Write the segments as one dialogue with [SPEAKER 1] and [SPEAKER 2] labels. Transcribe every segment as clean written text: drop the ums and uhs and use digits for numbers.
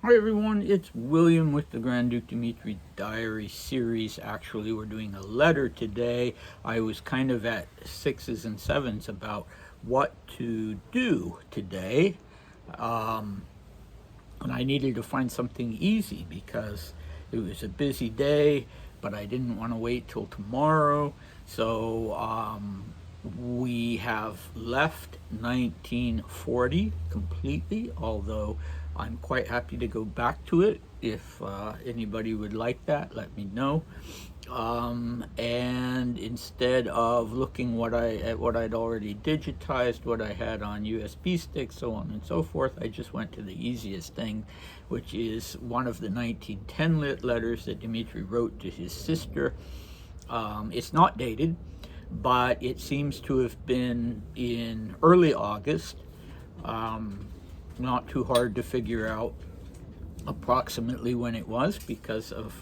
[SPEAKER 1] Hi everyone, it's William with the Grand Duke Dmitri Diary series. Actually, we're doing a letter today. I was kind of at sixes and sevens about what to do today. And I needed to find something easy because it was a busy day, but I didn't want to wait till tomorrow. So we have left 1940 completely, although I'm quite happy to go back to it. If anybody would like that, let me know. And instead of looking at what I'd already digitized, what I had on USB sticks, so on and so forth, I just went to the easiest thing, which is one of the 1910 letters that Dmitri wrote to his sister. It's not dated, but it seems to have been in early August. Not too hard to figure out approximately when it was because of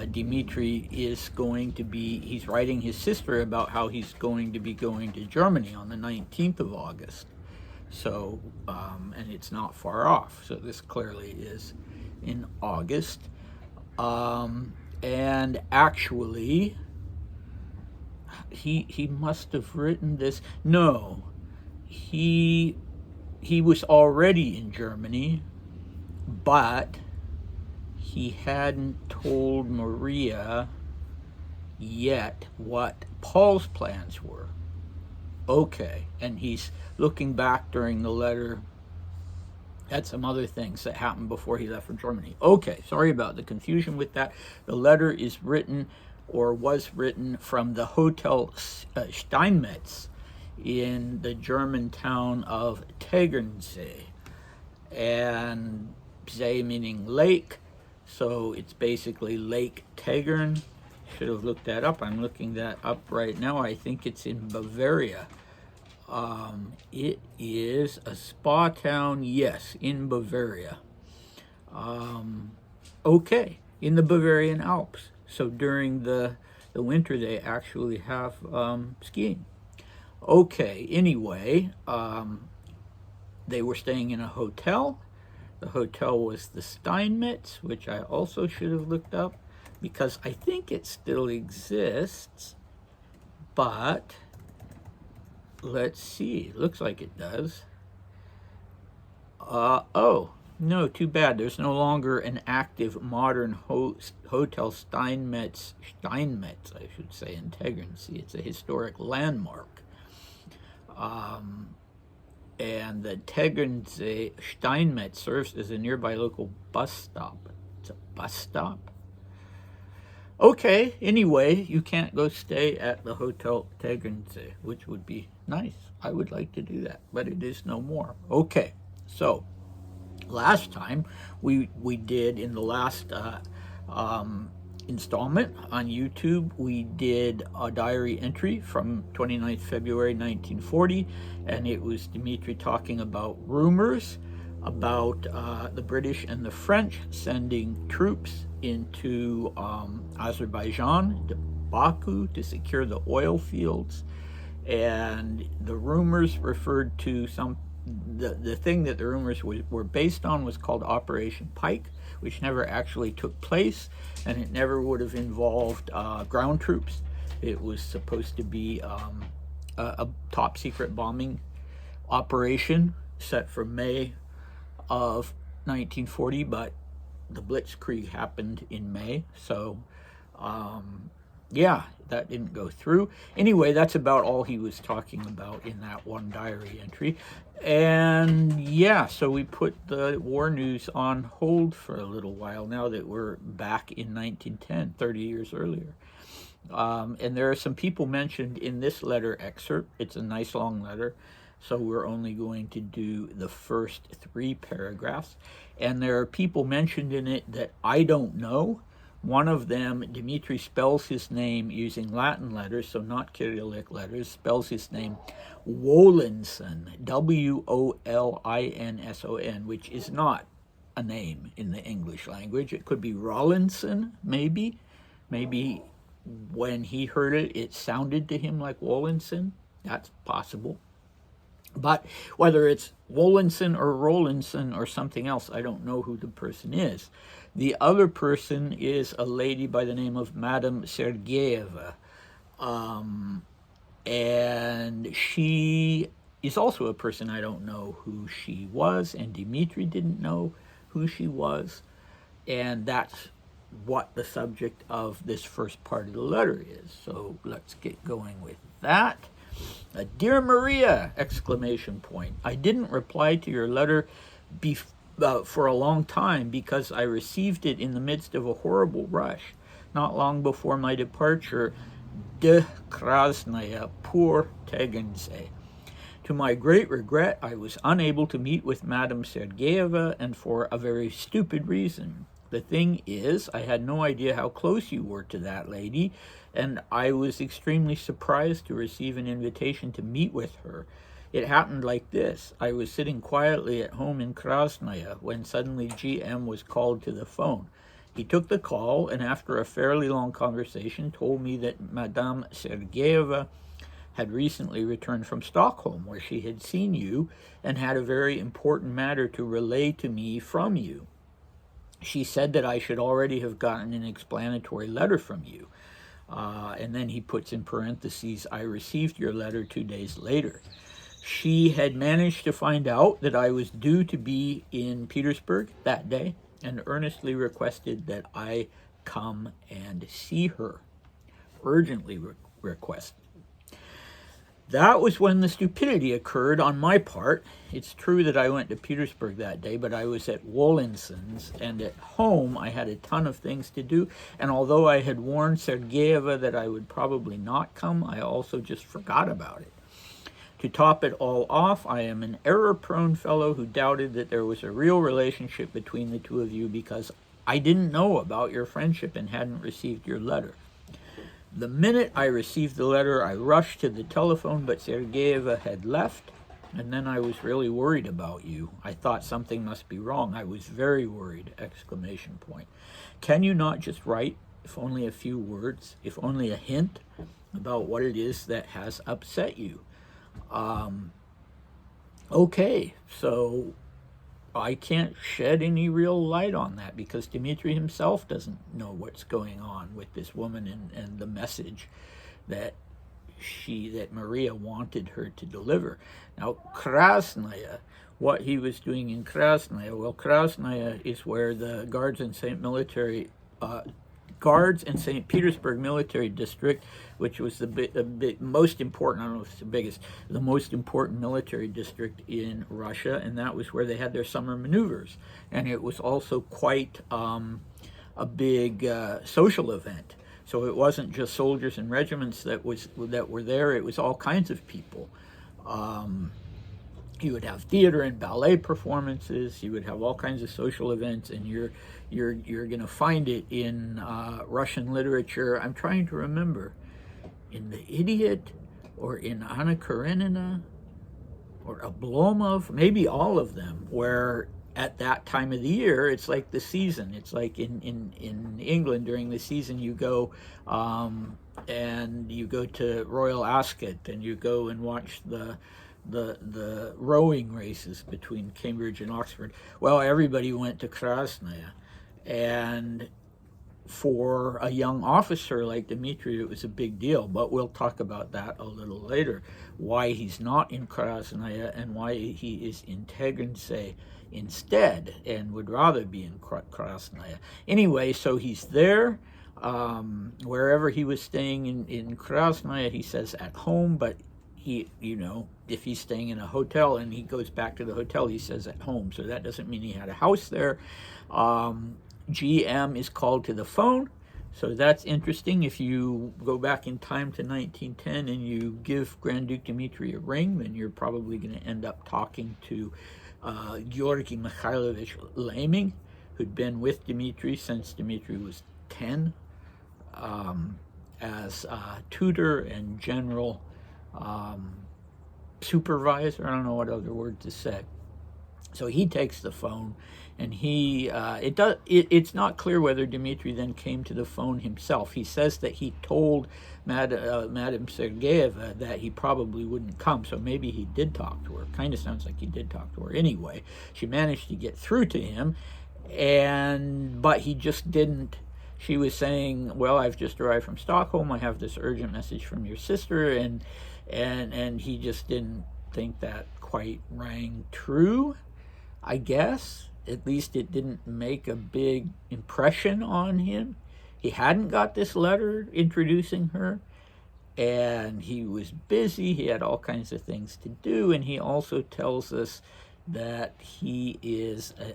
[SPEAKER 1] Dmitri is going to be, he's writing his sister about how he's going to be going to Germany on the 19th of August. So, and it's not far off. So this clearly is in August. And actually, he must have written this. No, he was already in Germany, but he hadn't told Maria yet what Paul's plans were. Okay, and he's looking back during the letter at some other things that happened before he left for Germany. Okay, sorry about the confusion with that. The letter is written, or was written, from the Hotel Steinmetz in the German town of Tegernsee. And See meaning lake, so it's basically Lake Tegern. Should have looked that up. I'm looking that up right now. I think it's in Bavaria. It is a spa town, yes, in Bavaria. Okay, in the Bavarian Alps. So during the winter, they actually have skiing. Okay, anyway, they were staying in a hotel. The hotel was the Steinmetz, which I also should have looked up because I think it still exists, but let's see. It looks like it does. Oh, no, too bad. There's no longer an active modern Hotel Steinmetz, I should say, in Tegernsee. It's a historic landmark. And the Tegernsee Steinmetz serves as a nearby local bus stop. It's a bus stop? Okay, anyway, you can't go stay at the Hotel Tegernsee, which would be nice. I would like to do that, but it is no more. Okay, so last time we did, in the last installment on YouTube, we did a diary entry from 29th February 1940, and it was Dmitri talking about rumors about the British and the French sending troops into Azerbaijan, to Baku, to secure the oil fields. And the rumors referred to the thing that the rumors were based on was called Operation Pike, which never actually took place, and it never would have involved ground troops. It was supposed to be a top secret bombing operation set for May of 1940, but the Blitzkrieg happened in May, so yeah, that didn't go through. Anyway, that's about all he was talking about in that one diary entry. And yeah, so we put the war news on hold for a little while now that we're back in 1910, 30 years earlier. And there are some people mentioned in this letter excerpt. It's a nice long letter, so we're only going to do the first 3 paragraphs. And there are people mentioned in it that I don't know. One of them, Dmitri spells his name using Latin letters, so not Cyrillic letters, spells his name Wolinson, Wolinson, which is not a name in the English language. It could be Rollinson, maybe. Maybe when he heard it, it sounded to him like Wolinson. That's possible. But whether it's Wolinson or Rolinson or something else, I don't know who the person is. The other person is a lady by the name of Madame Sergeyeva. And she is also a person I don't know who she was, and Dmitri didn't know who she was. And that's what the subject of this first part of the letter is. So let's get going with that. Dear Maria! Exclamation point. I didn't reply to your letter for a long time because I received it in the midst of a horrible rush, not long before my departure de Krasnaya pour Tegernsee. To my great regret, I was unable to meet with Madame Sergeyeva, and for a very stupid reason. The thing is, I had no idea how close you were to that lady, and I was extremely surprised to receive an invitation to meet with her. It happened like this. I was sitting quietly at home in Krasnaya when suddenly GM was called to the phone. He took the call, and after a fairly long conversation, told me that Madame Sergeyeva had recently returned from Stockholm, where she had seen you and had a very important matter to relay to me from you. She said that I should already have gotten an explanatory letter from you. And then he puts in parentheses, I received your letter 2 days later. She had managed to find out that I was due to be in Petersburg that day and earnestly requested that I come and see her. Urgently requested. That was when the stupidity occurred on my part. It's true that I went to Petersburg that day, but I was at Wolinson's, and at home I had a ton of things to do, and although I had warned Sergeyeva that I would probably not come, I also just forgot about it. To top it all off, I am an error-prone fellow who doubted that there was a real relationship between the two of you because I didn't know about your friendship and hadn't received your letter. The minute I received the letter, I rushed to the telephone, but Sergeyeva had left, and then I was really worried about you. I thought something must be wrong. I was very worried, exclamation point. Can you not just write, if only a few words, if only a hint, about what it is that has upset you? Okay, so I can't shed any real light on that because Dmitri himself doesn't know what's going on with this woman and the message that Maria wanted her to deliver. Now, Krasnaya, what he was doing in Krasnaya, well, Krasnaya is where the Guards and St. Petersburg Military District, which was the most important, I don't know if it's the biggest, the most important military district in Russia, and that was where they had their summer maneuvers. And it was also quite a big social event. So it wasn't just soldiers and regiments that were there, it was all kinds of people. You would have theater and ballet performances. You would have all kinds of social events, and you're going to find it in Russian literature. I'm trying to remember, in The Idiot, or in Anna Karenina, or Oblomov, maybe all of them, where at that time of the year, it's like the season. It's like in England during the season, you go and you go to Royal Ascot, and you go and watch the rowing races between Cambridge and Oxford. Well, everybody went to Krasnaya, and for a young officer like Dmitri, it was a big deal, but we'll talk about that a little later, why he's not in Krasnaya and why he is in Tegernsee instead and would rather be in Krasnaya. Anyway, so he's there. Wherever he was staying in Krasnaya, he says at home, but he, if he's staying in a hotel and he goes back to the hotel, he says at home. So that doesn't mean he had a house there. GM is called to the phone. So that's interesting. If you go back in time to 1910 and you give Grand Duke Dmitri a ring, then you're probably going to end up talking to Georgy Mikhailovich Laming, who'd been with Dmitri since Dmitri was 10, as tutor and general supervisor. I don't know what other word to say. So he takes the phone, and it's not clear whether Dmitri then came to the phone himself. He says that he told Madame Sergeyeva that he probably wouldn't come, so maybe he did talk to her. Kind of sounds like he did talk to her. Anyway, she managed to get through to him, but he just didn't. She was saying, well, I've just arrived from Stockholm. I have this urgent message from your sister, and he just didn't think that quite rang true, I guess. At least it didn't make a big impression on him. He hadn't got this letter introducing her, and he was busy. He had all kinds of things to do, and he also tells us that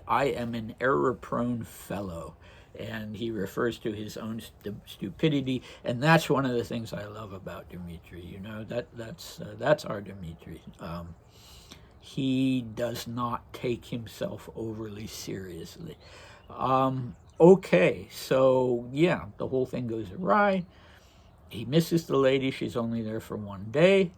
[SPEAKER 1] I am an error-prone fellow, and he refers to his own stupidity, and that's one of the things I love about Dmitri. You know, that's our Dmitri. He does not take himself overly seriously. Okay, so yeah, the whole thing goes awry. He misses the lady. She's only there for one day.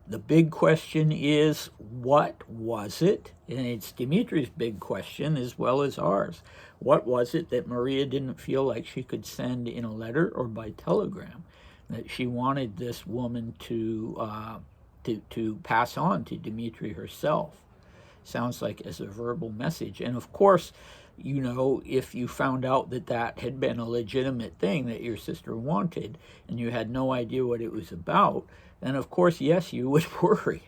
[SPEAKER 1] The big question is, what was it? And it's Dmitri's big question as well as ours. What was it that Maria didn't feel like she could send in a letter or by telegram? That she wanted this woman to pass on to Dmitri herself. Sounds like as a verbal message. And of course, you know, if you found out that had been a legitimate thing that your sister wanted and you had no idea what it was about, then of course, yes, you would worry.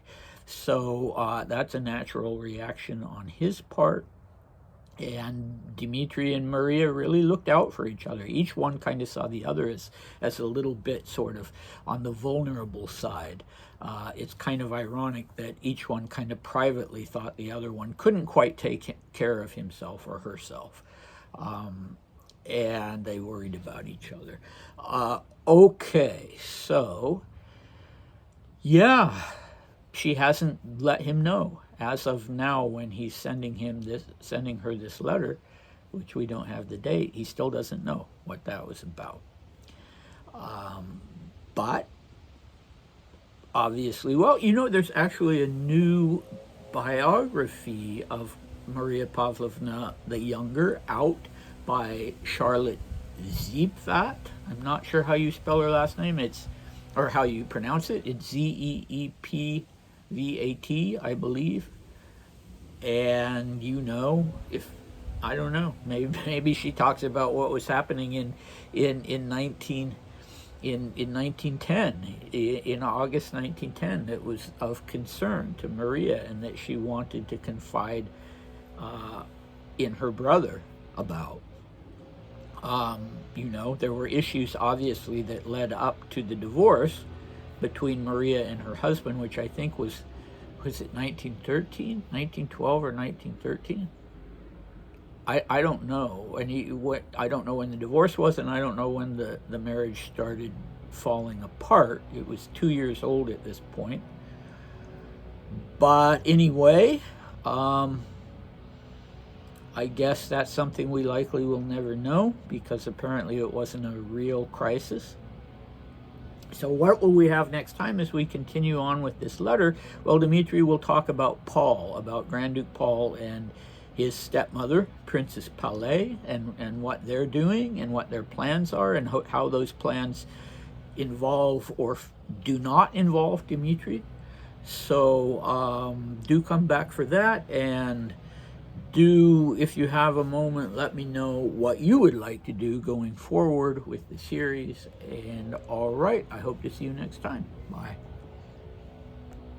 [SPEAKER 1] So that's a natural reaction on his part. And Dmitri and Maria really looked out for each other. Each one kind of saw the other as a little bit sort of on the vulnerable side. It's kind of ironic that each one kind of privately thought the other one couldn't quite take care of himself or herself. And they worried about each other. Okay, so, yeah, she hasn't let him know. As of now, when he's sending her this letter, which we don't have the date, he still doesn't know what that was about. But obviously, well, you know, there's actually a new biography of Maria Pavlovna the Younger out by Charlotte Zeepvat. I'm not sure how you spell her last name. Or how you pronounce it. It's Zeepvat, I believe. And you know, I don't know, maybe she talks about what was happening in 1910, in August 1910, that was of concern to Maria and that she wanted to confide in her brother about. You know, there were issues obviously that led up to the divorce between Maria and her husband, which I think was it 1913, 1912 or 1913? I don't know. And I don't know when the divorce was, and I don't know when the marriage started falling apart. It was 2 years old at this point. But anyway, I guess that's something we likely will never know, because apparently it wasn't a real crisis. So what will we have next time as we continue on with this letter? Well, Dmitri will talk about Paul, about Grand Duke Paul and his stepmother, Princess Palais, and what they're doing and what their plans are, and how those plans involve or do not involve Dmitri. So do come back for that, and if you have a moment, let me know what you would like to do going forward with the series. And all right, I hope to see you next time. Bye.